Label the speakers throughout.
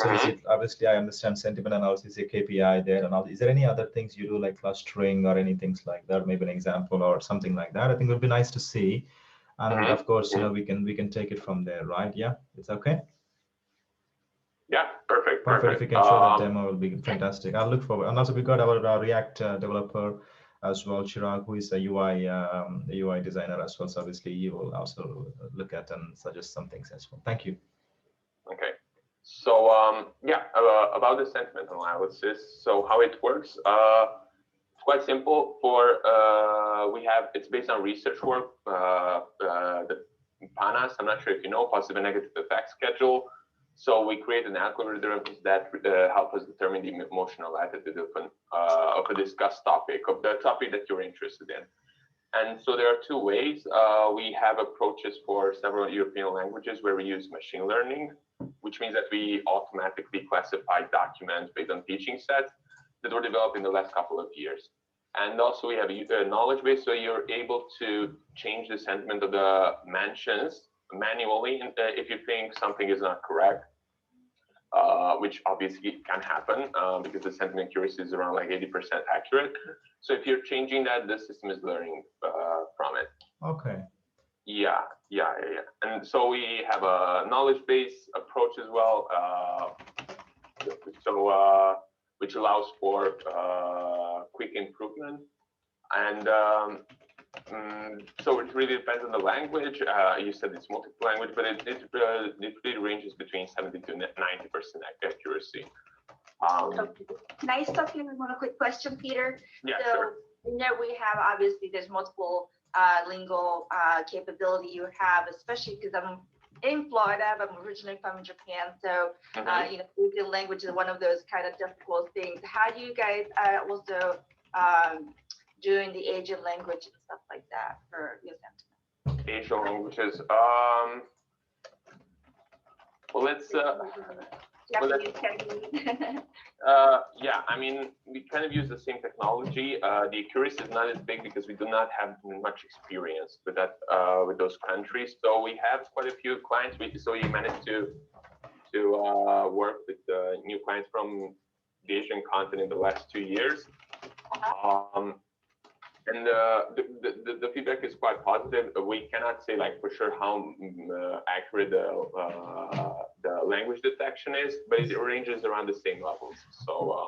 Speaker 1: So is it, obviously I understand sentiment analysis is a KPI there and all. Is there any other things you do like clustering or any things like that? Maybe an example or something like that. I think it would be nice to see. And of course, we can take it from there, right? Yeah, it's okay.
Speaker 2: Yeah, perfect.
Speaker 1: If you can show that demo, it will be fantastic. I'll look forward. And also we got our React developer as well, Chirag, who is a UI designer as well. So obviously he will also look at and suggest some things as well. Thank you.
Speaker 2: Okay. So yeah, about the sentiment analysis. So how it works? It's quite simple. It's based on research work. The PANAS. I'm not sure if you know, positive and negative effect schedule. So we create an algorithm that help us determine the emotional attitude of a discussed topic, of the topic that you're interested in. And so there are two ways. We have approaches for several European languages where we use machine learning, which means that we automatically classify documents based on teaching sets that were developed in the last couple of years. And also we have a knowledge base, so you're able to change the sentiment of the mentions manually if you think something is not correct, which obviously can happen because the sentiment accuracy is around like 80% accurate. So if you're changing that, the system is learning from it.
Speaker 1: Okay.
Speaker 2: Yeah. And so we have a knowledge-based approach as well, which allows for quick improvement. And so it really depends on the language. You said it's multiple language, but it really ranges between 70 to 90% accuracy.
Speaker 3: Can I stop you with one quick question, Peter?
Speaker 2: Yeah,
Speaker 3: so,
Speaker 2: sure.
Speaker 3: We have, obviously, there's multiple lingual capability you have, especially because I'm in Florida, but I'm originally from Japan. So, Asian language is one of those kind of difficult things. How do you guys also doing the Asian language and stuff like that for your sentiment?
Speaker 2: Asian languages. Well, let's. Yeah, I mean, we kind of use the same technology. The accuracy is not as big because we do not have much experience with that, with those countries. So we have quite a few clients. So we managed to work with new clients from the Asian continent the last 2 years. And the feedback is quite positive. We cannot say like for sure how accurate the language detection is, but it ranges around the same levels. So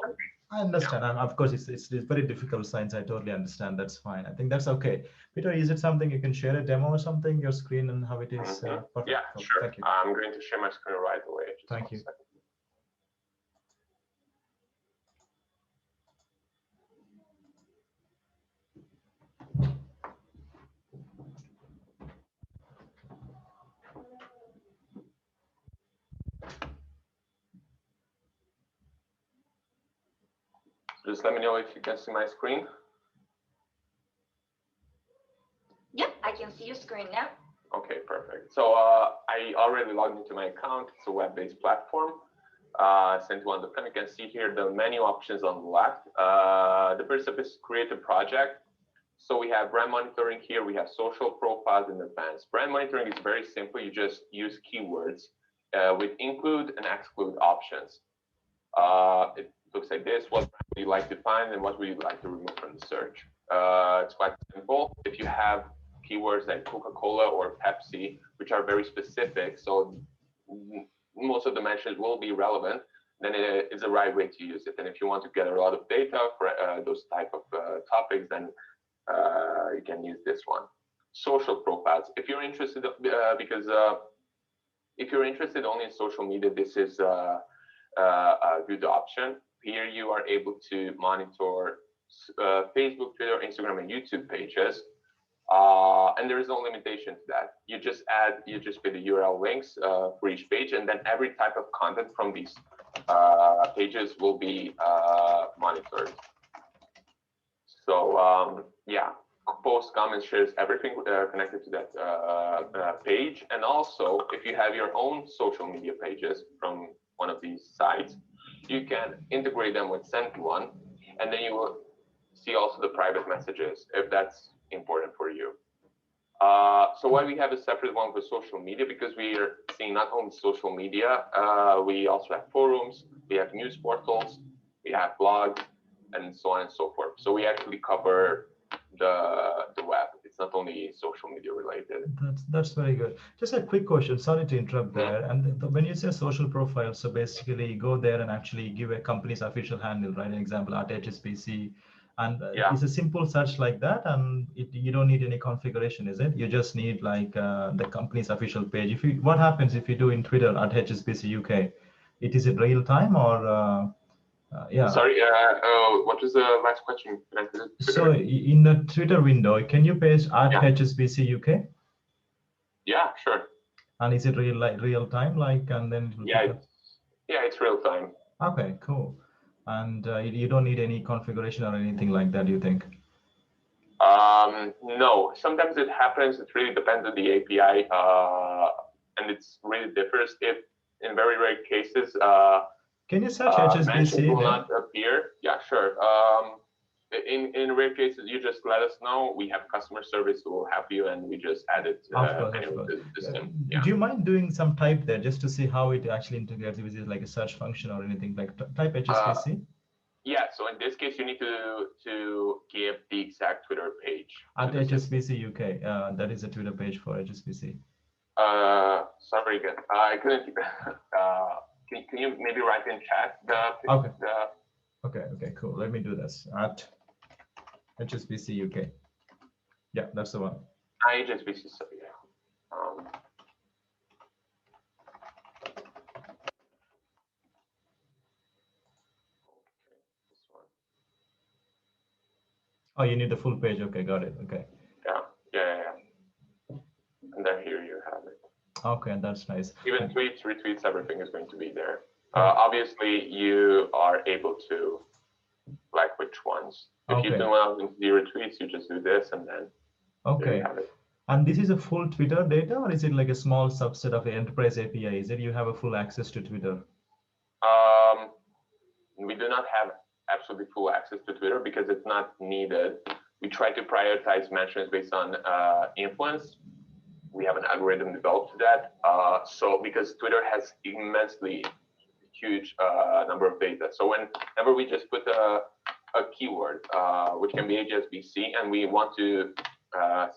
Speaker 1: I understand, and of course it's very difficult science. I totally understand. That's fine. I think that's okay. Peter, is it something you can share a demo or something, your screen and how it is? Perfect.
Speaker 2: Yeah, sure.
Speaker 1: Thank you.
Speaker 2: I'm going to share my screen right away.
Speaker 1: Thank you.
Speaker 2: Just let me know if you can see my screen.
Speaker 3: Yep, I can see your screen now.
Speaker 2: Okay, perfect. So I already logged into my account. It's a web-based platform. Sentione.com. You can see here the menu options on the left. The first step is create a project. So we have brand monitoring here. We have social profiles in advance. Brand monitoring is very simple. You just use keywords with include and exclude options. It looks like this. What brand would you like to find and what would you like to remove from the search? It's quite simple. If you have keywords like Coca-Cola or Pepsi, which are very specific, so most of the mentions will be relevant, then it's the right way to use it. And if you want to get a lot of data for those type of topics, then you can use this one. Social profiles. If you're interested, if you're interested only in social media, this is a good option. Here you are able to monitor Facebook, Twitter, Instagram, and YouTube pages. And there is no limitation to that. You just put the URL links for each page, and then every type of content from these pages will be monitored. So yeah, post, comments, shares, everything connected to that page. And also, if you have your own social media pages from one of these sites, you can integrate them with Sentione, and then you will see also the private messages if that's important for you. So why we have a separate one for social media? Because we are seeing not only social media, we also have forums, we have news portals, we have blogs, and so on and so forth. So we actually cover the web. It's not only social media related.
Speaker 1: That's very good. Just a quick question. Sorry to interrupt there. And when you say social profile, so basically you go there and actually give a company's official handle, right? An example at HSBC. And it's a simple search like that, and you don't need any configuration, is it? You just need like the company's official page. What happens if you do in Twitter at HSBC UK? Is it real time or yeah?
Speaker 2: Sorry, what was the last question?
Speaker 1: So in the Twitter window, can you paste at HSBC UK?
Speaker 2: Yeah, sure.
Speaker 1: And is it real time, like, and then?
Speaker 2: It's real time.
Speaker 1: Okay, cool. And you don't need any configuration or anything like that, you think?
Speaker 2: No, sometimes it happens. It really depends on the API, and it's really differs. If in very rare cases,
Speaker 1: can you search HSBC?
Speaker 2: Will not appear. Yeah, sure. In rare cases, you just let us know. We have customer service who will help you, and we just add it.
Speaker 1: Do you mind doing some type there just to see how it actually integrates with it, like a search function or anything, like type HSBC?
Speaker 2: Yeah, so in this case, you need to give the exact Twitter page.
Speaker 1: At HSBC UK, that is a Twitter page for HSBC.
Speaker 2: Sorry again, I couldn't. Can you maybe write in chat
Speaker 1: Okay, cool. Let me do this at HSBC UK. Yeah, that's the one.
Speaker 2: HSBC, sorry.
Speaker 1: Oh, you need the full page. Okay, got it. Okay.
Speaker 2: Yeah. And then here you have it.
Speaker 1: Okay, that's nice.
Speaker 2: Even tweets, retweets, everything is going to be there. Obviously, you are able to like which ones. If you don't want to do retweets, you just do this and then
Speaker 1: you have it. And this is a full Twitter data, or is it like a small subset of the enterprise API? Is it you have a full access to Twitter?
Speaker 2: We do not have absolutely full access to Twitter because it's not needed. We try to prioritize mentions based on influence. We have an algorithm developed to that. So because Twitter has immensely huge number of data. So whenever we just put a keyword, which can be HSBC, and we want to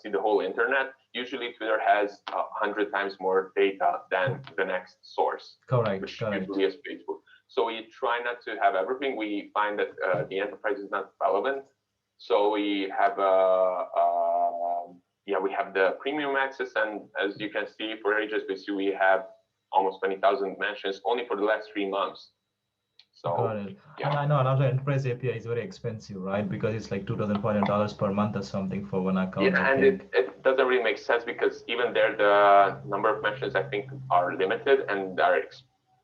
Speaker 2: see the whole internet, usually Twitter has 100 times more data than the next source.
Speaker 1: Correct.
Speaker 2: Which usually is Facebook. So we try not to have everything. We find that the enterprise is not relevant. So we have we have the premium access, and as you can see for HSBC, we have almost 20,000 mentions only for the last 3 months. So
Speaker 1: got it. And I know another enterprise API is very expensive, right? Because it's like $2,500 per month or something for one account.
Speaker 2: Yeah, and it doesn't really make sense because even there, the number of mentions I think are limited and are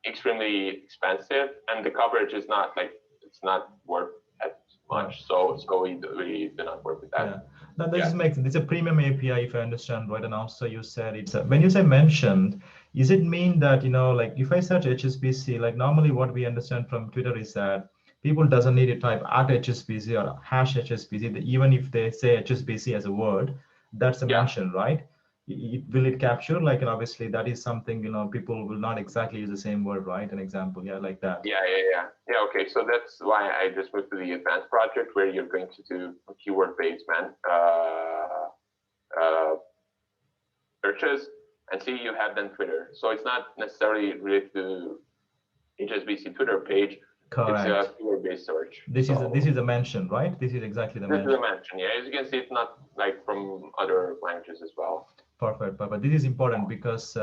Speaker 2: extremely expensive, and the coverage is not it's not worth as much. So we do not work with that.
Speaker 1: Yeah. Now this makes sense. It's a premium API, if I understand right. And also you said it's when you say mentioned, is it mean that, like if I search HSBC, like normally what we understand from Twitter is that people doesn't need to type at HSBC or hash HSBC. Even if they say HSBC as a word, that's a mention, right? Will it capture, like, and obviously that is something, people will not exactly use the same word, right? An example, like that.
Speaker 2: Yeah. Okay, so that's why I just moved to the advanced project where you're going to do keyword-based searches, and see you have then Twitter. So it's not necessarily related to HSBC Twitter page.
Speaker 1: Correct.
Speaker 2: It's a keyword-based search.
Speaker 1: This is a mention, right? This is exactly the mention.
Speaker 2: This is a mention, yeah. As you can see, it's not like from other languages as well.
Speaker 1: Perfect. This is important because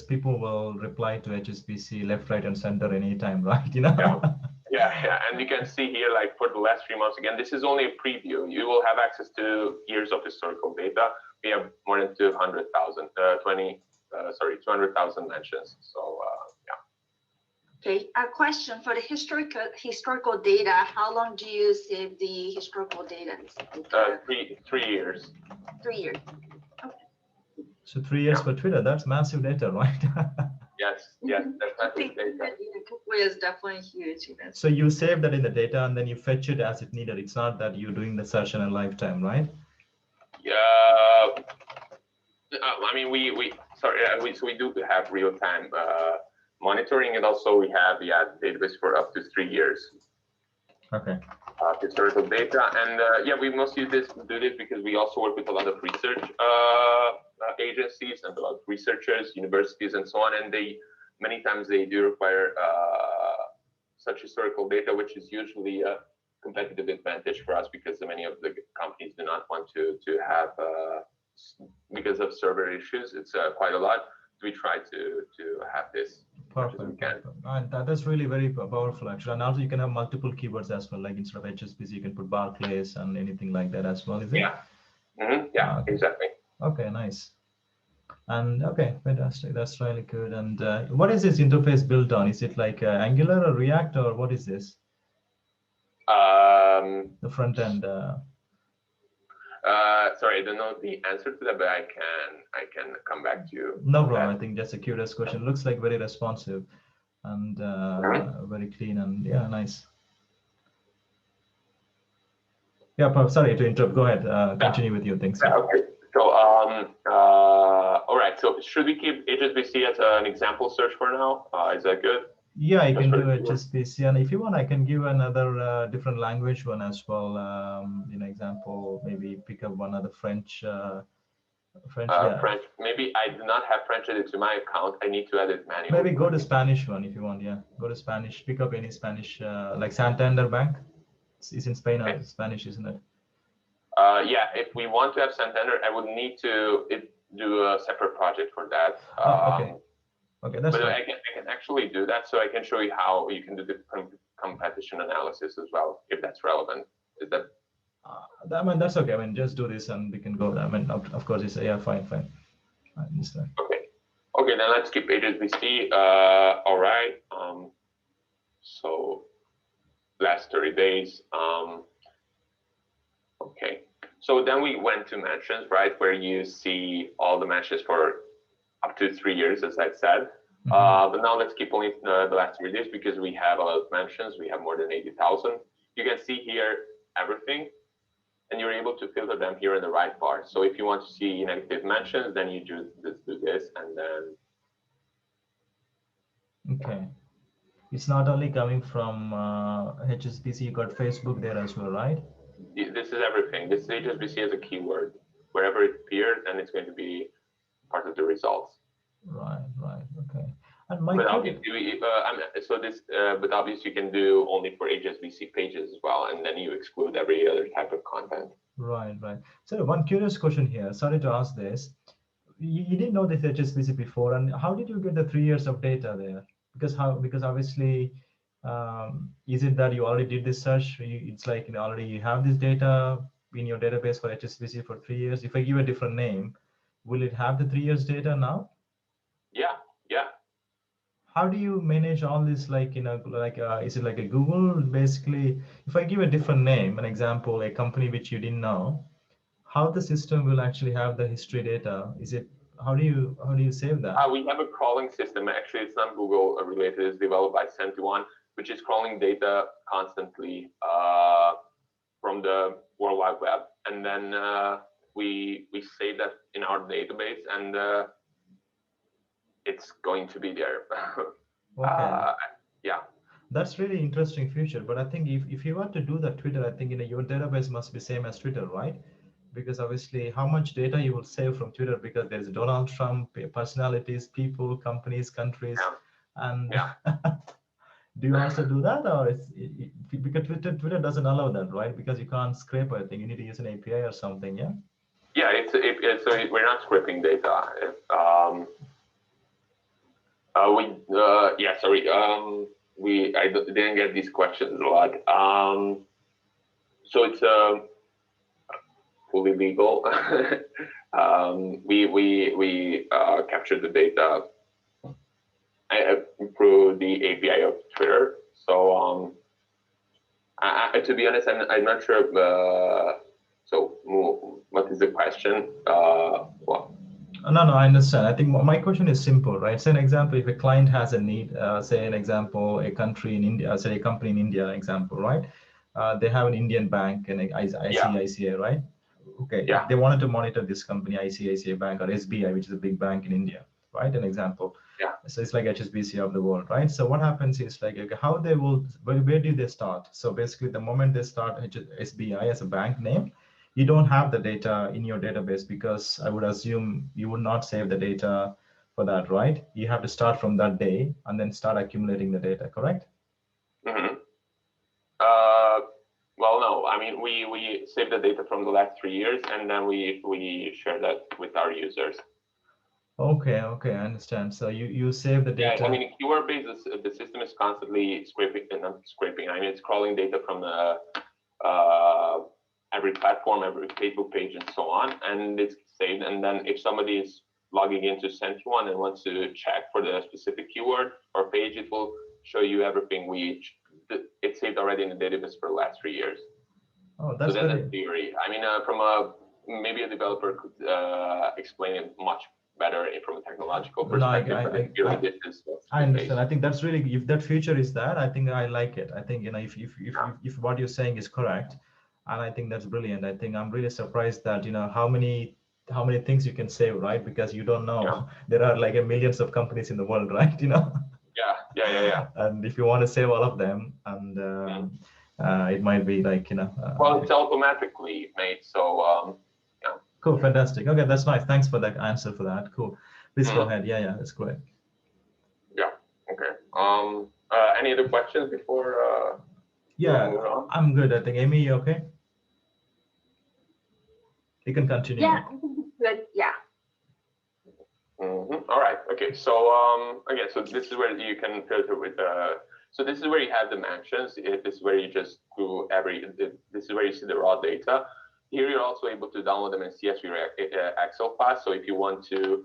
Speaker 1: people will reply to HSBC left, right, and center anytime, right?
Speaker 2: Yeah. And you can see here, like for the last 3 months, again, this is only a preview. You will have access to years of historical data. We have more than 200,000 mentions. So
Speaker 3: Okay, a question for the historical data. How long do you save the historical data?
Speaker 2: 3 years.
Speaker 3: 3 years.
Speaker 1: So 3 years for Twitter, that's massive data, right?
Speaker 2: Yes, that's massive data.
Speaker 3: Is definitely huge.
Speaker 1: So you save that in the data and then you fetch it as it needed. It's not that you're doing the search in a lifetime, right?
Speaker 2: Yeah. I mean, so we do have real-time monitoring, and also we have database for up to 3 years.
Speaker 1: Okay.
Speaker 2: Historical data, and we mostly do this because we also work with a lot of research agencies and a lot of researchers, universities, and so on, and many times they do require such historical data, which is usually a competitive advantage for us because many of the companies do not want to have because of server issues. It's quite a lot. We try to have this.
Speaker 1: Perfect. And that is really very powerful, actually. And also, you can have multiple keywords as well. Like instead of HSBC, you can put Barclays and anything like that as well. Is it?
Speaker 2: Yeah. Mm-hmm. Yeah. Okay. Exactly.
Speaker 1: Okay. Nice. And okay, fantastic. That's really good. And what is this interface built on? Is it like Angular or React, or what is this? The front end.
Speaker 2: Sorry, I don't know the answer to that, but I can come back to you.
Speaker 1: No problem. I think just a curious question. Looks like very responsive and very clean, and yeah, nice. Yeah, sorry to interrupt. Go ahead. Continue with your things.
Speaker 2: Yeah, okay. So all right. So should we keep HSBC as an example search for now? Is that good?
Speaker 1: Yeah, I can do HSBC, and if you want, I can give another different language one as well. Example, maybe pick up one other French. French.
Speaker 2: Maybe I do not have French added to my account. I need to add it manually.
Speaker 1: Maybe go to Spanish one if you want. Yeah, go to Spanish. Pick up any Spanish, like Santander Bank. It's in Spain. Okay. Spanish, isn't it?
Speaker 2: Yeah. If we want to have Santander, I would need to do a separate project for that.
Speaker 1: Okay. Okay, that's
Speaker 2: but
Speaker 1: right.
Speaker 2: I can actually do that, so I can show you how you can do the competition analysis as well, if that's relevant. Is that?
Speaker 1: I mean, that's okay. I mean, just do this and we can go. I mean, of course, it's fine. I understand.
Speaker 2: Okay, then let's keep HSBC. All right. So last 30 days. Okay. So then we went to mentions, right, where you see all the mentions for up to 3 years, as I said. But now let's keep only the last 3 days because we have a lot of mentions. We have more than 80,000. You can see here everything, and you're able to filter them here in the right bar. So if you want to see negative mentions, then you do this, and then.
Speaker 1: Okay. It's not only coming from HSBC, you got Facebook there as well, right?
Speaker 2: This is everything. This is HSBC as a keyword. Wherever it appears, and it's going to be part of the results.
Speaker 1: Right. Okay. And my
Speaker 2: but obviously, but obviously you can do only for HSBC pages as well, and then you exclude every other type of content.
Speaker 1: Right. So one curious question here. Sorry to ask this. You didn't know this HSBC before, and how did you get the 3 years of data there? Because obviously, is it that you already did this search? It's like already you have this data in your database for HSBC for 3 years. If I give a different name, will it have the 3 years data now?
Speaker 2: Yeah.
Speaker 1: How do you manage all this? Like, is it like a Google? Basically, if I give a different name, an example, a company which you didn't know, how the system will actually have the history data? Is it, how do you save that?
Speaker 2: We have a crawling system. Actually, it's not Google related. It's developed by Sentione, which is crawling data constantly from the World Wide Web, and then we save that in our database, and it's going to be there.
Speaker 1: Okay.
Speaker 2: Yeah.
Speaker 1: That's really interesting feature. But I think if you want to do that Twitter, I think your database must be same as Twitter, right? Because obviously, how much data you will save from Twitter, because there's Donald Trump, personalities, people, companies, countries, and do you also do that, or because Twitter doesn't allow that, right? Because you can't scrape everything. You need to use an API or something, yeah.
Speaker 2: Yeah, so we're not scraping data. I didn't get these questions a lot. So it's fully legal. We capture the data through the API of Twitter. So to be honest, I'm not sure. So what is the question?
Speaker 1: No, I understand. I think my question is simple, right? Say an example, if a client has a need, say an example, a country in India, say a company in India, example, right? They have an Indian bank and ICICI, right? okay,
Speaker 2: Yeah.
Speaker 1: if they wanted to monitor this company, ICICI Bank or SBI, which is a big bank in India, right? An example.
Speaker 2: Yeah.
Speaker 1: So it's like HSBC of the world, right? So what happens is like, okay, how they will, where do they start? So basically, the moment they start SBI as a bank name, you don't have the data in your database, because I would assume you would not save the data for that, right? You have to start from that day and then start accumulating the data, correct?
Speaker 2: Mm-hmm. Well, no, I mean, we save the data from the last 3 years, and then we share that with our users.
Speaker 1: Okay, I understand. So you save the data.
Speaker 2: Yeah, I mean, keyword based, the system is constantly scraping, not scraping. I mean, it's crawling data from the every platform, every Facebook page, and so on, and it's saved. And then if somebody is logging into sentione and wants to check for the specific keyword or page, it will show you everything it's saved already in the database for the last 3 years.
Speaker 1: Oh, that's
Speaker 2: so that's
Speaker 1: very...
Speaker 2: a theory. I mean, maybe a developer could explain it much better from a technological perspective.
Speaker 1: I understand. I think that's really, if that feature is that, I think I like it. I think, if what you're saying is correct, and I think that's brilliant. I think I'm really surprised that, how many things you can save, right? Because you don't know, there are like millions of companies in the world, right?
Speaker 2: Yeah.
Speaker 1: And if you want to save all of them, and it might be like,
Speaker 2: well, it's automatically made, so yeah.
Speaker 1: Cool, fantastic. Okay, that's nice. Thanks for that answer for that. Cool. Please go ahead. Yeah, that's great.
Speaker 2: Yeah. Okay. Any other questions before?
Speaker 1: Yeah, I'm good. I think, Amy, you okay? You can continue.
Speaker 3: Yeah, good. Yeah.
Speaker 2: All right. Okay. So again, so this is where you can filter with. So this is where you have the mentions. This is where you just do this is where you see the raw data. Here you're also able to download them in CSV Excel file. So if you want to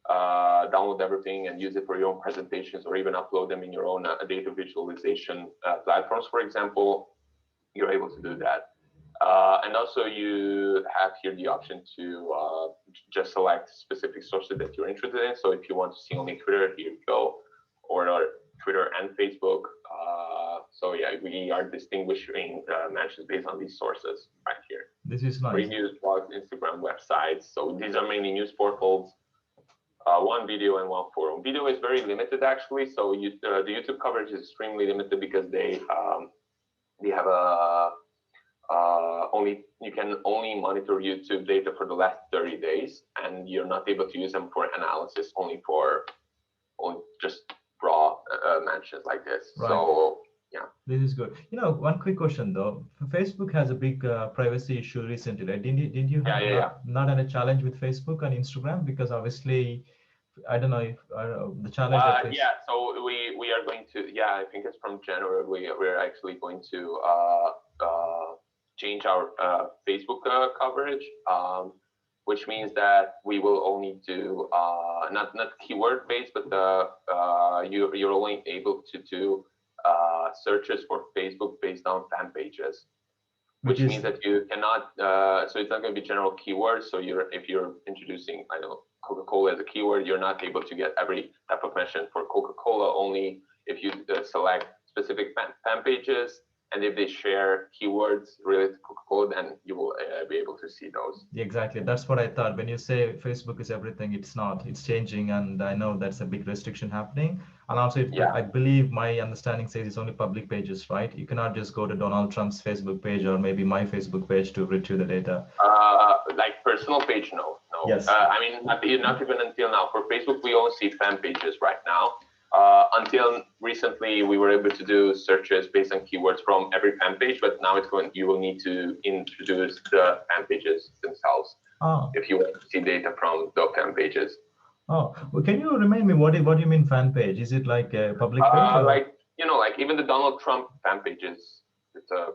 Speaker 2: download everything and use it for your own presentations, or even upload them in your own data visualization platforms, for example, you're able to do that. And also you have here the option to just select specific sources that you're interested in. So if you want to see only Twitter, here you go, or Twitter and Facebook. So yeah, we are distinguishing mentions based on these sources right here.
Speaker 1: This is nice.
Speaker 2: Reviews, blogs, Instagram, websites. So these are mainly news portals. One video and one forum. Video is very limited actually. So the YouTube coverage is extremely limited because they have a you can only monitor YouTube data for the last 30 days, and you're not able to use them for analysis, only just raw mentions like this. Right. So yeah,
Speaker 1: this is good. One quick question though. Facebook has a big privacy issue recently, right? Did you have not had a challenge with Facebook and Instagram? Because obviously, I don't know if the challenge.
Speaker 2: Yeah, so we are going to. Yeah, I think it's from January. We're actually going to change our Facebook coverage, which means that we will only do not keyword based, but you're only able to do searches for Facebook based on fan pages, which means that you cannot. So it's not going to be general keywords. So if you're introducing, I don't know, Coca-Cola as a keyword, you're not able to get every type of mention for Coca-Cola. Only if you select specific fan pages, and if they share keywords related to Coca-Cola, then you will be able to see those.
Speaker 1: Exactly. That's what I thought. When you say Facebook is everything, it's not. It's changing, and I know that's a big restriction happening. And also, I believe my understanding says it's only public pages, right? You cannot just go to Donald Trump's Facebook page or maybe my Facebook page to retrieve the data.
Speaker 2: Like personal page, no.
Speaker 1: Yes.
Speaker 2: I mean, not even until now. For Facebook, we only see fan pages right now. Until recently, we were able to do searches based on keywords from every fan page, but now you will need to introduce the fan pages themselves if you want to see data from the fan pages.
Speaker 1: Oh, well, can you remind me what do you mean fan page? Is it like a public page?
Speaker 2: Like even the Donald Trump fan pages. It's a.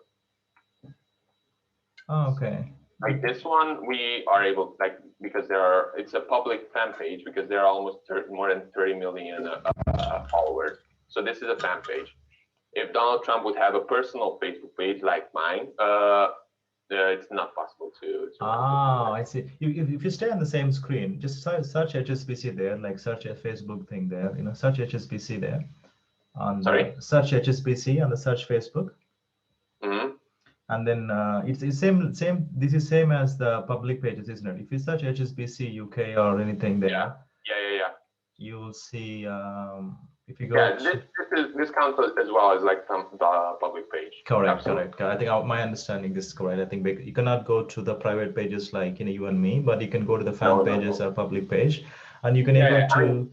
Speaker 1: Oh, okay.
Speaker 2: Like this one, we are able to, because it's a public fan page because there are almost more than 30 million followers. So this is a fan page. If Donald Trump would have a personal Facebook page like mine, it's not possible to.
Speaker 1: I see. If you stay on the same screen, just search HSBC there, like search a Facebook thing there, search HSBC there.
Speaker 2: Sorry?
Speaker 1: Search HSBC on the search Facebook.
Speaker 2: Mm-hmm.
Speaker 1: And then it's same. This is same as the public pages, isn't it? If you search HSBC UK or anything there,
Speaker 2: yeah.
Speaker 1: you'll see. If you go,
Speaker 2: Yeah, this counts as well as like the public page.
Speaker 1: correct,
Speaker 2: Absolutely.
Speaker 1: correct. I think my understanding this is correct. I think you cannot go to the private pages like you and me, but you can go to the fan pages or public page, and you can able to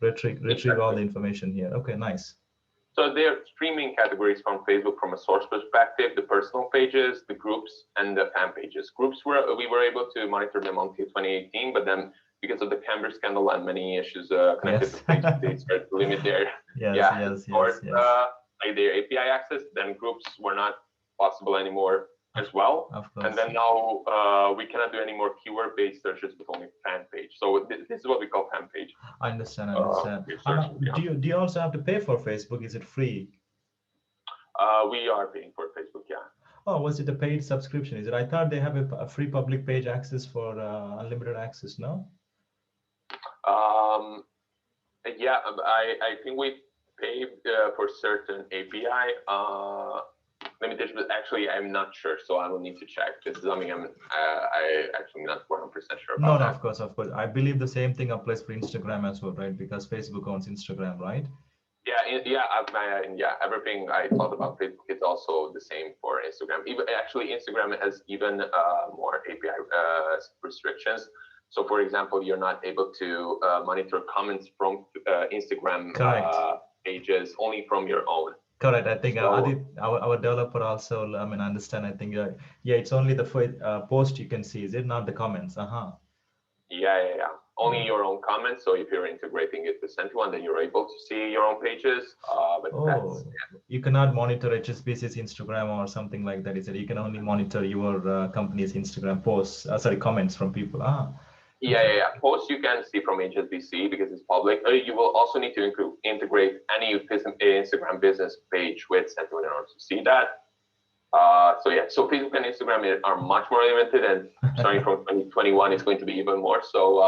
Speaker 1: retrieve all the information here. Okay, nice.
Speaker 2: So they're streaming categories from Facebook from a source perspective: the personal pages, the groups, and the fan pages. Groups we were able to monitor them until 2018, but then because of the Cambridge scandal and many issues connected to Facebook, they started to limit their like their API access. Then groups were not possible anymore as well. And then now we cannot do any more keyword-based searches with only fan page. So this is what we call fan page.
Speaker 1: I understand. Do you also have to pay for Facebook? Is it free?
Speaker 2: We are paying for Facebook, yeah.
Speaker 1: Oh, was it a paid subscription? Is it? I thought they have a free public page access for unlimited access. No.
Speaker 2: Yeah, I think we pay for certain API limitations, but actually I'm not sure, so I will need to check. This is something I actually not 100% sure about.
Speaker 1: No, of course. I believe the same thing applies for Instagram as well, right? Because Facebook owns Instagram, right?
Speaker 2: Yeah, everything I thought about Facebook is also the same for Instagram. Even actually, Instagram has even more API restrictions. So, for example, you're not able to monitor comments from Instagram pages, only from your own.
Speaker 1: Correct. I think our developer also, I mean, understand. I think, yeah, it's only the post you can see. Is it not the comments?
Speaker 2: Yeah. Only your own comments. So if you're integrating it with sentione, then you're able to see your own pages.
Speaker 1: You cannot monitor HSBC's Instagram or something like that. Is it? You can only monitor your company's Instagram posts. Comments from people.
Speaker 2: Yeah. Posts you can see from HSBC because it's public. You will also need to integrate any Instagram business page with sentione in order to see that. So Facebook and Instagram are much more limited, and starting from 2021, it's going to be even more. So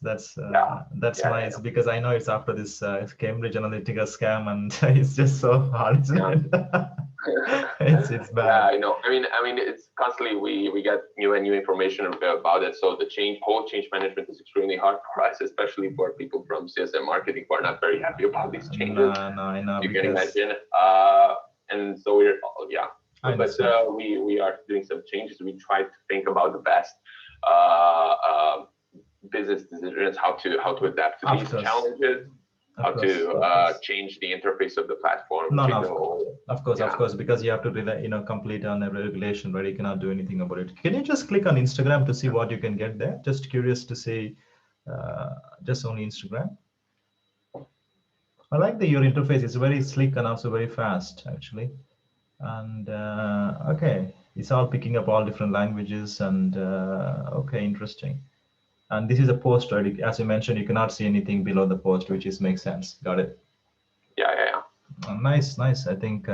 Speaker 1: that's nice because I know it's after this Cambridge Analytica scam, and it's just so hard, isn't it? It's bad.
Speaker 2: Yeah, I know. I mean, it's constantly we get new information about it. So the whole change management is extremely hard for us, especially for people from sales and marketing who are not very happy about these changes.
Speaker 1: No, I know.
Speaker 2: You can imagine. And so we're But we are doing some changes. We try to think about the best business decisions, how to adapt to these challenges, how to change the interface of the platform.
Speaker 1: Of course, because you have to rely, complete on a regulation, right? You cannot do anything about it. Can you just click on Instagram to see what you can get there? Just curious to see, just only Instagram. I like your interface. It's very slick and also very fast, actually. And okay, it's all picking up all different languages, and okay, interesting. And this is a post, right? As you mentioned, you cannot see anything below the post, which makes sense. Got it?
Speaker 2: Yeah.
Speaker 1: Nice. I think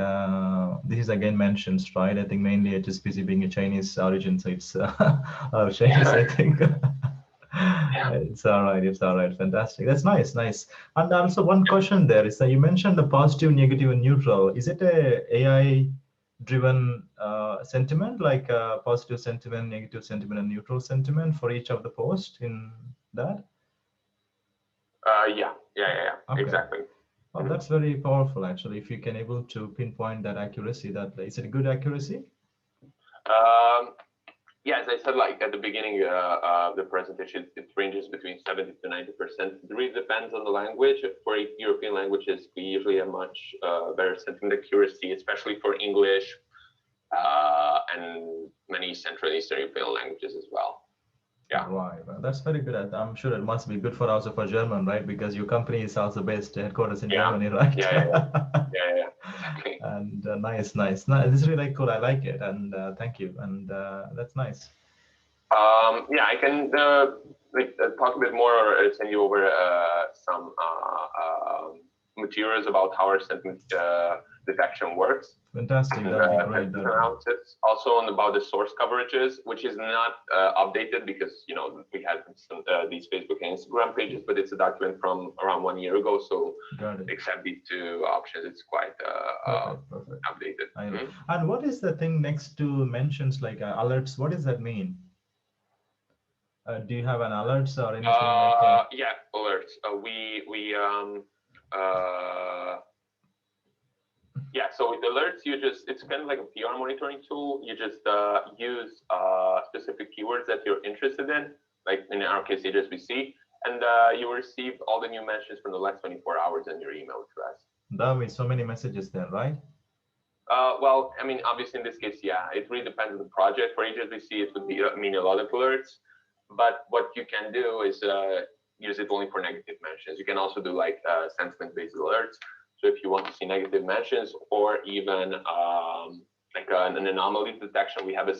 Speaker 1: this is again mentions, right? I think mainly HSBC being a Chinese origin, so it's Chinese. I think. It's all right. Fantastic. That's nice. And also one question there is that you mentioned the positive, negative, and neutral. Is it a AI driven sentiment, like positive sentiment, negative sentiment, and neutral sentiment for each of the posts in that?
Speaker 2: Yeah. Okay. Exactly.
Speaker 1: Oh, that's very powerful, actually. If you can able to pinpoint that accuracy, is it a good accuracy?
Speaker 2: Yeah, as I said, like at the beginning of the presentation, it ranges between 70 to 90%. It really depends on the language. For European languages, we usually have much better sentiment accuracy, especially for English and many Central and Eastern European languages as well. Yeah.
Speaker 1: Right. That's very good. I'm sure it must be good for also for German, right? Because your company is also based headquarters in Germany, right?
Speaker 2: Yeah. Exactly.
Speaker 1: And nice. This is really cool. I like it, and thank you. And that's nice.
Speaker 2: Yeah, I can talk a bit more or send you over some materials about how our sentiment detection works.
Speaker 1: Fantastic. That would be great.
Speaker 2: Analysis. Also on about the source coverages, which is not updated because we had some, these Facebook and Instagram pages, but it's a document from around 1 year ago. So except these two options, it's quite
Speaker 1: perfect.
Speaker 2: Updated.
Speaker 1: And what is the thing next to mentions like alerts? What does that mean? Do you have an alerts or anything like
Speaker 2: yeah, alerts. Yeah, so with alerts, it's kind of like a PR monitoring tool. You just use specific keywords that you're interested in, like in our case, HSBC, and you receive all the new mentions from the last 24 hours in your email address.
Speaker 1: That means so many messages then, right?
Speaker 2: Well, I mean, obviously in this case, yeah, it really depends on the project. For HSBC, it would be a lot of alerts. But what you can do is use it only for negative mentions. You can also do like sentiment-based alerts. So if you want to see negative mentions or even like an anomaly detection, we have a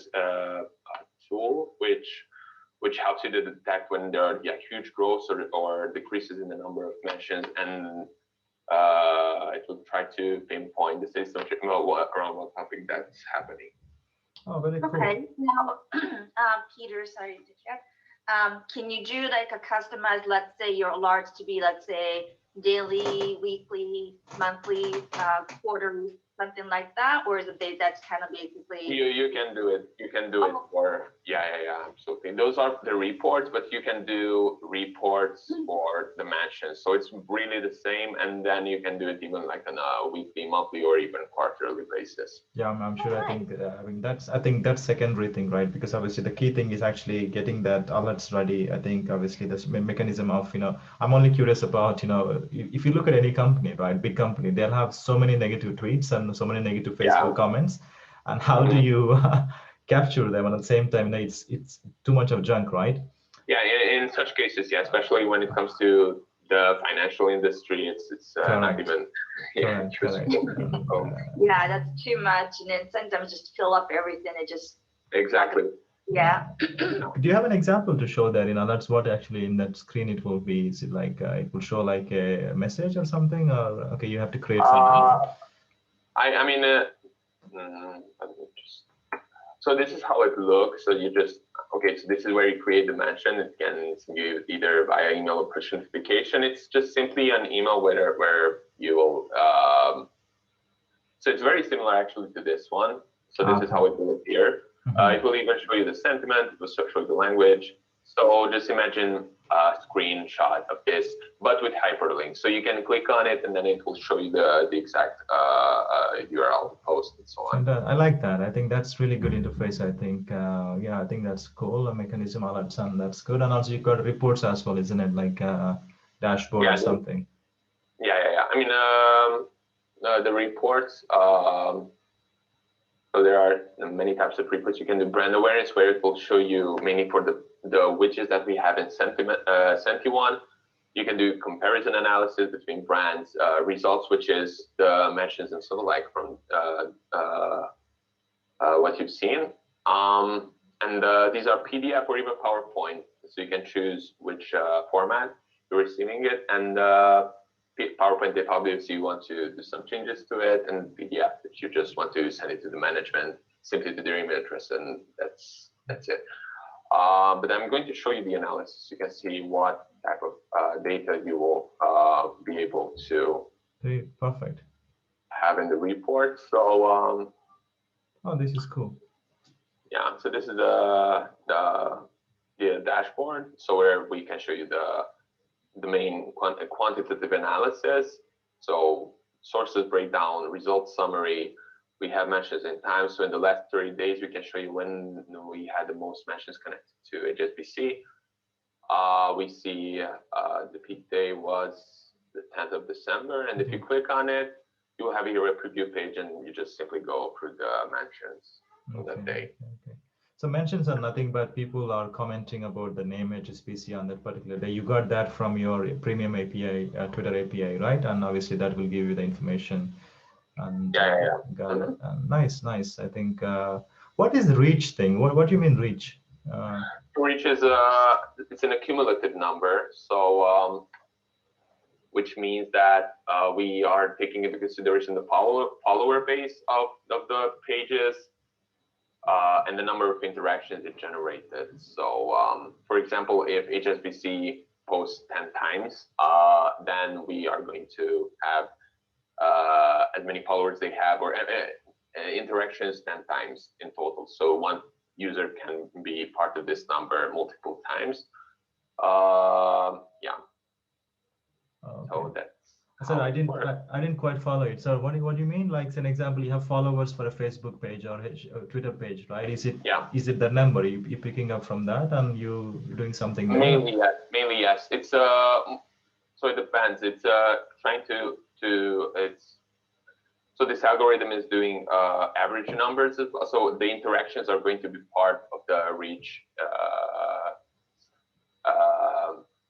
Speaker 2: tool which helps you to detect when there are huge growths or decreases in the number of mentions, and it will try to pinpoint the system around what topic that's happening.
Speaker 1: Oh, very cool.
Speaker 3: Okay, now Peter, sorry to check. Can you do like a customized, let's say your alerts to be, let's say, daily, weekly, monthly, quarterly, something like that? Or is it that's kind of basically?
Speaker 2: You can do it. You can do it for, yeah, absolutely. Those are the reports, but you can do reports for the mentions. So it's really the same. And then you can do it even like on a weekly, monthly, or even quarterly basis.
Speaker 1: Yeah, I'm sure. I think that's secondary thing, right? Because obviously the key thing is actually getting that alerts ready. I think obviously this mechanism of, I'm only curious about, if you look at any company, right, big company, they'll have so many negative tweets and so many negative Facebook comments, and how do you capture them? And at the same time, it's too much of junk, right?
Speaker 2: Yeah, in such cases, yeah, especially when it comes to the financial industry, it's not even
Speaker 1: correct.
Speaker 3: Yeah, that's too much, and then sometimes just fill up everything. It just
Speaker 2: exactly.
Speaker 3: Yeah.
Speaker 1: Do you have an example to show that? That's what actually in that screen it will be. Is it like it will show like a message or something, or okay, you have to create something?
Speaker 2: I mean, so this is how it looks. So you just, okay, so this is where you create the mention. It can be either via email or push notification. It's just simply an email where you will, so it's very similar actually to this one. So this is how it will appear. It will even show you the sentiment, it will show you the language. So just imagine a screenshot of this, but with hyperlinks. So you can click on it and then it will show you the exact URL of the post and so on.
Speaker 1: I like that. I think that's really good interface. I think, yeah, I think that's cool. A mechanism alerts, and that's good. And also you've got reports as well, isn't it? Like dashboard or something.
Speaker 2: Yeah. I mean, the reports, so there are many types of reports. You can do brand awareness, where it will show you mainly for the widgets that we have in Sentione. You can do comparison analysis between brands, results, which is the mentions and so like from what you've seen. And these are PDF or even PowerPoint. So you can choose which format you're receiving it. And PowerPoint, if obviously you want to do some changes to it, and PDF, if you just want to send it to the management, simply to their email address, and that's it. But I'm going to show you the analysis. You can see what type of data you will be able to have in the report. So,
Speaker 1: oh, this is cool.
Speaker 2: Yeah, so this is the dashboard. So where we can show you the main quantitative analysis. So sources breakdown, results summary. We have mentions in time. So in the last 30 days, we can show you when we had the most mentions connected to HSBC. We see the peak day was the 10th of December. And if you click on it, you will have here a preview page, and you just simply go through the mentions on that day.
Speaker 1: Okay. So mentions are nothing but people are commenting about the name HSBC on that particular day. You got that from your premium API, Twitter API, right? And obviously that will give you the information. And got it. Nice. I think. What is the reach thing? What do you mean reach?
Speaker 2: Reach is it's an accumulative number. So which means that we are taking into consideration the follower base of the pages and the number of interactions it generated. So for example, if HSBC posts 10 times, then we are going to have as many followers they have, or interactions 10 times in total. So one user can be part of this number multiple times. Yeah.
Speaker 1: Okay.
Speaker 2: So that's.
Speaker 1: So I didn't quite follow it. So what do you mean? Like, as an example, you have followers for a Facebook page or a Twitter page, right? Is it the number you picking up from that and you doing something there?
Speaker 2: Mainly yes. Mainly yes. It's so it depends. It's trying to it's. So this algorithm is doing average numbers as well. So the interactions are going to be part of the reach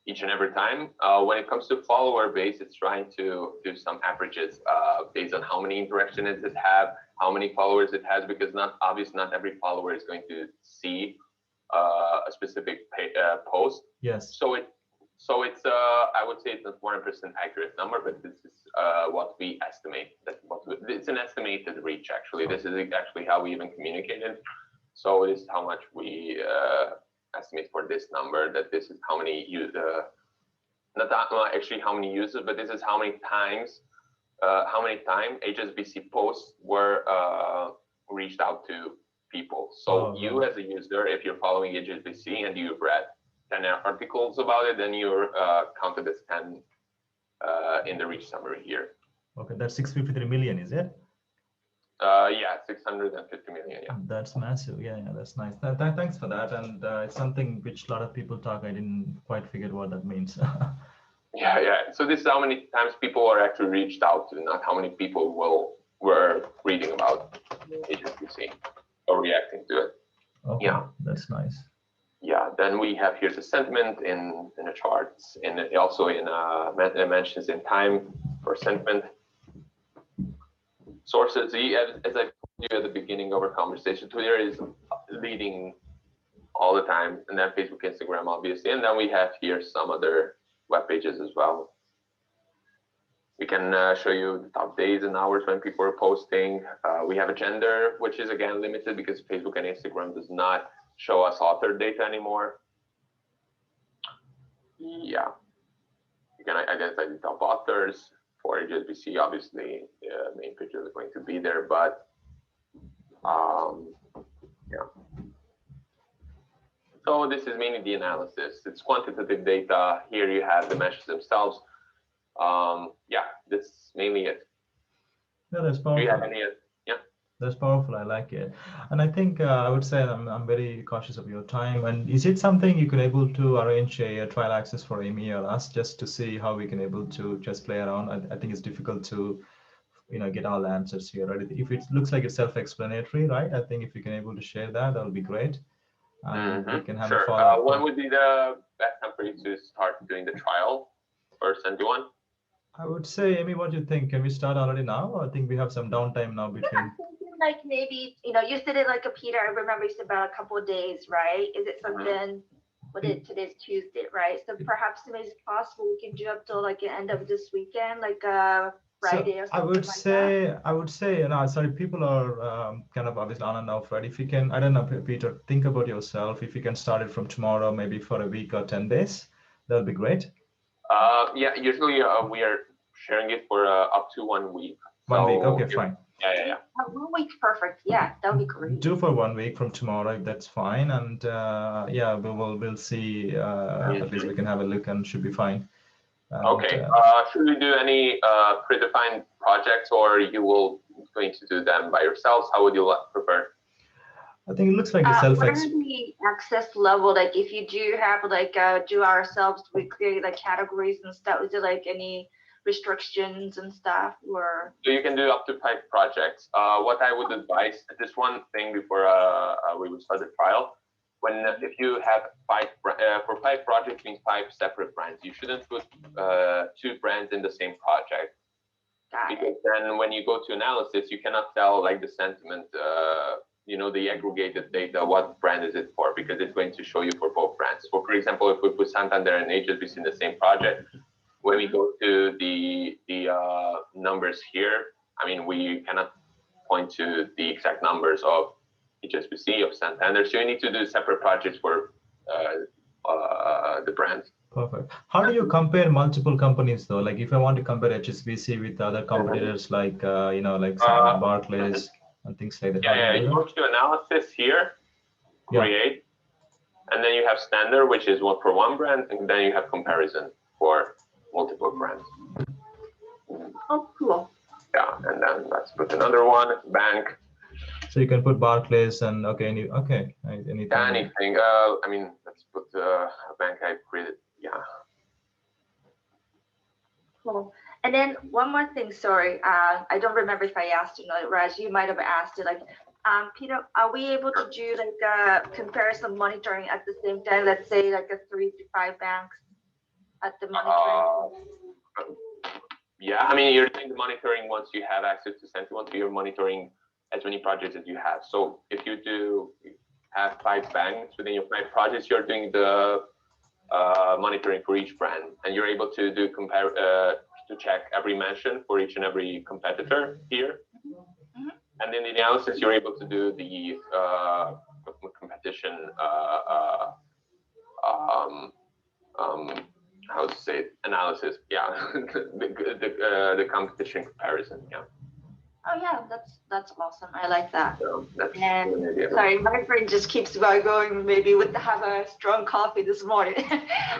Speaker 2: each and every time. When it comes to follower base, it's trying to do some averages based on how many interactions it has, how many followers it has, because not every follower is going to see a specific post.
Speaker 1: Yes.
Speaker 2: So it's I would say it's not 100% accurate number, but this is what we estimate. It's an estimated reach actually. This is actually how we even communicated. So this is how much we estimate for this number. That this is how many not actually how many users, but this is how many times HSBC posts were reached out to people. So you as a user, if you're following HSBC and you've read 10 articles about it, then you're counted as 10 in the reach summary here.
Speaker 1: Okay, that's 653 million, is it?
Speaker 2: Yeah, 650 million. Yeah,
Speaker 1: that's massive. Yeah, that's nice. Thanks for that. And it's something which a lot of people talk. I didn't quite figure what that means.
Speaker 2: yeah. So this is how many times people are actually reached out to, not how many people were reading about HSBC or reacting to it.
Speaker 1: Okay, yeah, that's nice.
Speaker 2: Yeah, then we have here the sentiment in the charts, and also in mentions in time for sentiment. Sources, as I told you at the beginning of our conversation, Twitter is leading all the time, and then Facebook, Instagram, obviously, and then we have here some other web pages as well. We can show you the top days and hours when people are posting. We have a gender, which is again limited because Facebook and Instagram does not show us author data anymore. Yeah, you can identify the top authors for HSBC. Obviously, the main pictures are going to be there, but yeah. So this is mainly the analysis. It's quantitative data. Here you have the measures themselves. Yeah, this is mainly it.
Speaker 1: Yeah, that's powerful.
Speaker 2: Do you have any? Yeah.
Speaker 1: That's powerful. I like it. And I think I would say I'm very cautious of your time. And is it something you can able to arrange a trial access for Amy or us just to see how we can able to just play around? I think it's difficult to, get all the answers here, right? If it looks like it's self-explanatory, right? I think if you can able to share that, that'll be great. And we can have a follow-up.
Speaker 2: When would be the best time for you to start doing the trial for sentione?
Speaker 1: I would say, Amy, what do you think? Can we start already now? I think we have some downtime now between.
Speaker 3: Like maybe, you said it like a Peter, I remember you said about a couple of days, right? Is it something, today's Tuesday, right? So perhaps maybe it's possible we can do up till like the end of this weekend, like Friday or something
Speaker 1: I would say, sorry, people are kind of obviously on and off, right? If you can, I don't know, Peter, think about yourself. If you can start it from tomorrow, maybe for a week or 10 days, that'll be great.
Speaker 2: Yeah, usually we are sharing it for up to 1 week.
Speaker 1: 1 week, okay, fine.
Speaker 2: Yeah.
Speaker 3: 1 week's perfect. Yeah, that would be great.
Speaker 1: Do for 1 week from tomorrow, if that's fine. And yeah, we'll see. At least we can have a look and should be fine. And,
Speaker 2: okay. Should we do any predefined projects, or you will going to do them by yourselves? How would you prefer?
Speaker 1: I think it looks like a self.
Speaker 3: What are the access level? Like, if you do have like do ourselves, we create like categories and stuff. Is there like any restrictions and stuff, or?
Speaker 2: So you can do up to 5 projects. What I would advise, just one thing before we would start the trial. If you have 5 for 5 projects means 5 separate brands. You shouldn't put 2 brands in the same project. Because then when you go to analysis, you cannot tell like the sentiment, the aggregated data, what brand is it for, because it's going to show you for both brands. So for example, if we put Santander and HSBC in the same project, when we go to the numbers here, I mean, we cannot point to the exact numbers of HSBC, of Santander. So you need to do separate projects for the brands.
Speaker 1: Perfect. How do you compare multiple companies though? Like if I want to compare HSBC with other competitors like like Barclays and things like that.
Speaker 2: Yeah, you go to analysis here, create, and then you have standard, which is one for one brand, and then you have comparison for multiple brands.
Speaker 3: Oh, cool.
Speaker 2: Yeah, and then let's put another one, bank.
Speaker 1: So you can put Barclays and anything.
Speaker 2: Anything. I mean, let's put a bank I created. Yeah.
Speaker 3: Cool. And then one more thing, sorry, I don't remember if I asked you, Raj, you might have asked it, like, Peter, are we able to do like a comparison monitoring at the same time? Let's say like a 3 to 5 banks at the monitoring?
Speaker 2: Yeah, I mean, you're doing the monitoring once you have access to sentione, so you're monitoring as many projects as you have. So if you do have 5 banks within your 5 projects, you're doing the monitoring for each brand, and you're able to do to check every mention for each and every competitor here. And in the analysis, you're able to do the competition. How to say it? Analysis? Yeah, the competition comparison. Yeah.
Speaker 3: Oh yeah, that's awesome. I like that.
Speaker 2: So that's
Speaker 3: sorry, my friend just keeps going. Maybe with have a strong coffee this morning.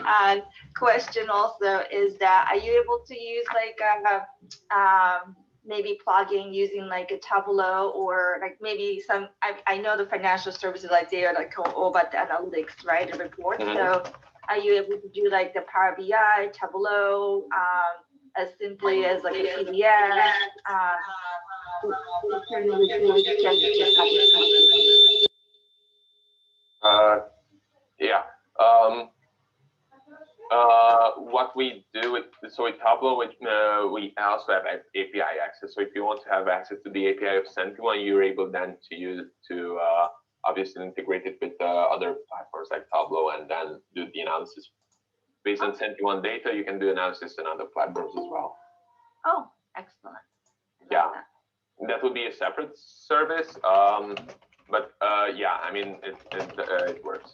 Speaker 3: And question also is that are you able to use like maybe plugin using like a Tableau or like maybe some? I know the financial services like they are like all about the analytics, right? The reports. So are you able to do like the Power BI, Tableau, as simply as like a PDF?
Speaker 2: Yeah. What we do with Tableau, we also have API access. So if you want to have access to the API of sentione, you're able then to use it to obviously integrate it with other platforms like Tableau, and then do the analysis based on sentione data. You can do analysis on other platforms as well.
Speaker 3: Oh, excellent.
Speaker 2: Yeah. That would be a separate service, but yeah, I mean, it works.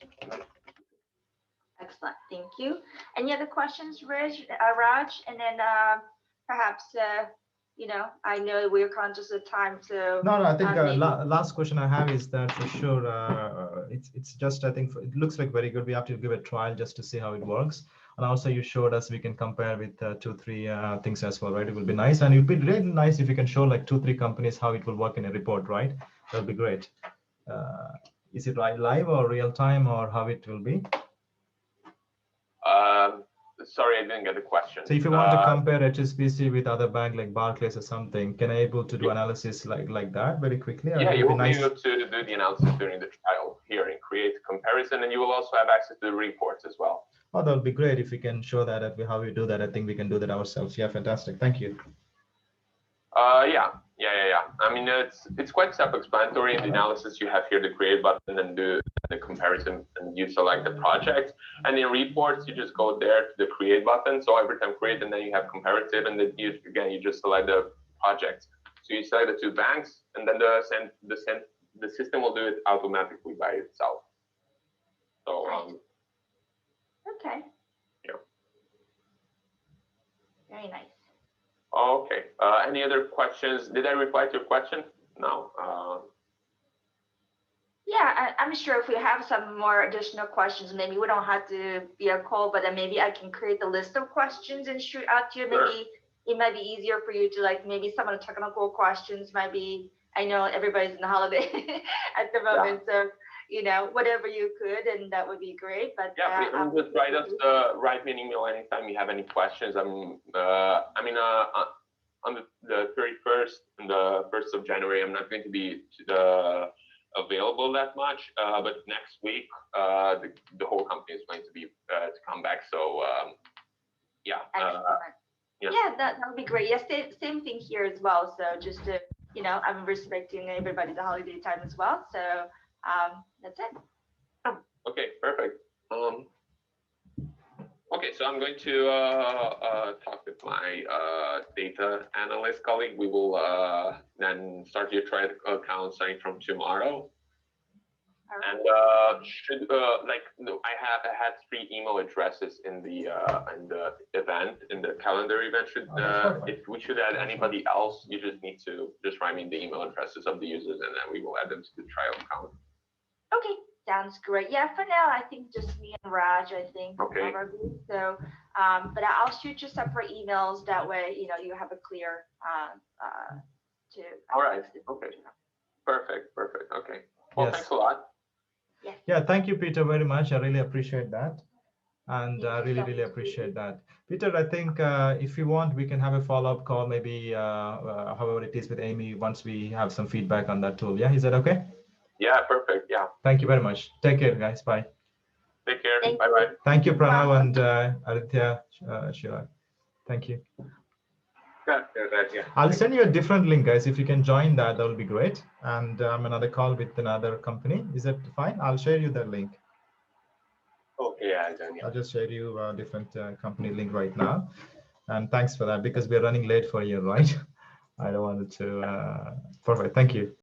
Speaker 3: Excellent, thank you. Any other questions, Raj? And then perhaps, I know we're conscious of time, so.
Speaker 1: No, I think last question I have is that for sure, it's just, I think it looks like very good. We have to give it a trial just to see how it works. And also you showed us we can compare with 2-3 things as well, right? It will be nice. And it would be really nice if you can show like 2-3 companies how it will work in a report, right? That would be great. Is it live or real time or how it will be?
Speaker 2: Sorry, I didn't get the question.
Speaker 1: So if you want to compare HSBC with other bank like Barclays or something, can I able to do analysis like that very quickly?
Speaker 2: Yeah, you will be able to do the analysis during the trial here and create a comparison, and you will also have access to the reports as well.
Speaker 1: Oh, that would be great if we can show that how we do that. I think we can do that ourselves. Yeah, fantastic. Thank you.
Speaker 2: Yeah. I mean, it's quite self-explanatory. In the analysis, you have here the create button and do the comparison, and you select the project. And in reports, you just go there to the create button. So every time create, and then you have comparative, and then you just select the project. So you select the 2 banks, and then the system will do it automatically by itself. So
Speaker 3: okay.
Speaker 2: Yeah.
Speaker 3: Very nice.
Speaker 2: Okay. Any other questions? Did I reply to your question? No.
Speaker 3: Yeah, I'm sure if we have some more additional questions, maybe we don't have to be a call, but then maybe I can create a list of questions and shoot out to you.
Speaker 2: Sure.
Speaker 3: Maybe it might be easier for you to like, maybe some of the technical questions might be, I know everybody's in the holiday at the moment, so whatever you could, and that would be great. But
Speaker 2: yeah, just write me an email anytime you have any questions. On the 31st and the 1st of January, I'm not going to be available that much, but next week the whole company is going to be to come back. So yeah.
Speaker 3: Yeah, that would be great. Yes, same thing here as well. So just to, I'm respecting everybody's holiday time as well. So that's it.
Speaker 2: Okay, perfect. Okay, so I'm going to talk with my data analyst colleague. We will then start your trial account starting from tomorrow. And should like no, I had 3 email addresses in the event, in the calendar event. Should if we should add anybody else, you just need to just write me the email addresses of the users, and then we will add them to the trial account.
Speaker 3: Okay, sounds great. Yeah, for now I think just me and Raj. I think.
Speaker 2: Okay.
Speaker 3: So, but I'll shoot you separate emails. That way, you have a clear to.
Speaker 2: All right. Okay. Perfect. Okay. Well,
Speaker 1: Yes.
Speaker 2: thanks a lot.
Speaker 3: Yes.
Speaker 1: Yeah, thank you, Peter, very much. I really appreciate that. And
Speaker 3: Thank you so
Speaker 1: really
Speaker 3: much.
Speaker 1: appreciate that. Peter, I think if you want, we can have a follow-up call, maybe however it is with Amy, once we have some feedback on that tool. Yeah, is that okay?
Speaker 2: Yeah, perfect. Yeah.
Speaker 1: Thank you very much. Take care, guys. Bye.
Speaker 2: Take care.
Speaker 3: Thank
Speaker 2: Bye-bye.
Speaker 1: Thank you, Pranav and Aditya, Shirag. Thank you.
Speaker 2: Yeah.
Speaker 1: I'll send you a different link, guys. If you can join that, that will be great. And another call with another company. Is that fine? I'll share you that link.
Speaker 2: Okay, yeah, yeah.
Speaker 1: I'll just share you a different company link right now. And thanks for that, because we're running late for you, right? I don't want it to. Perfect. Thank you.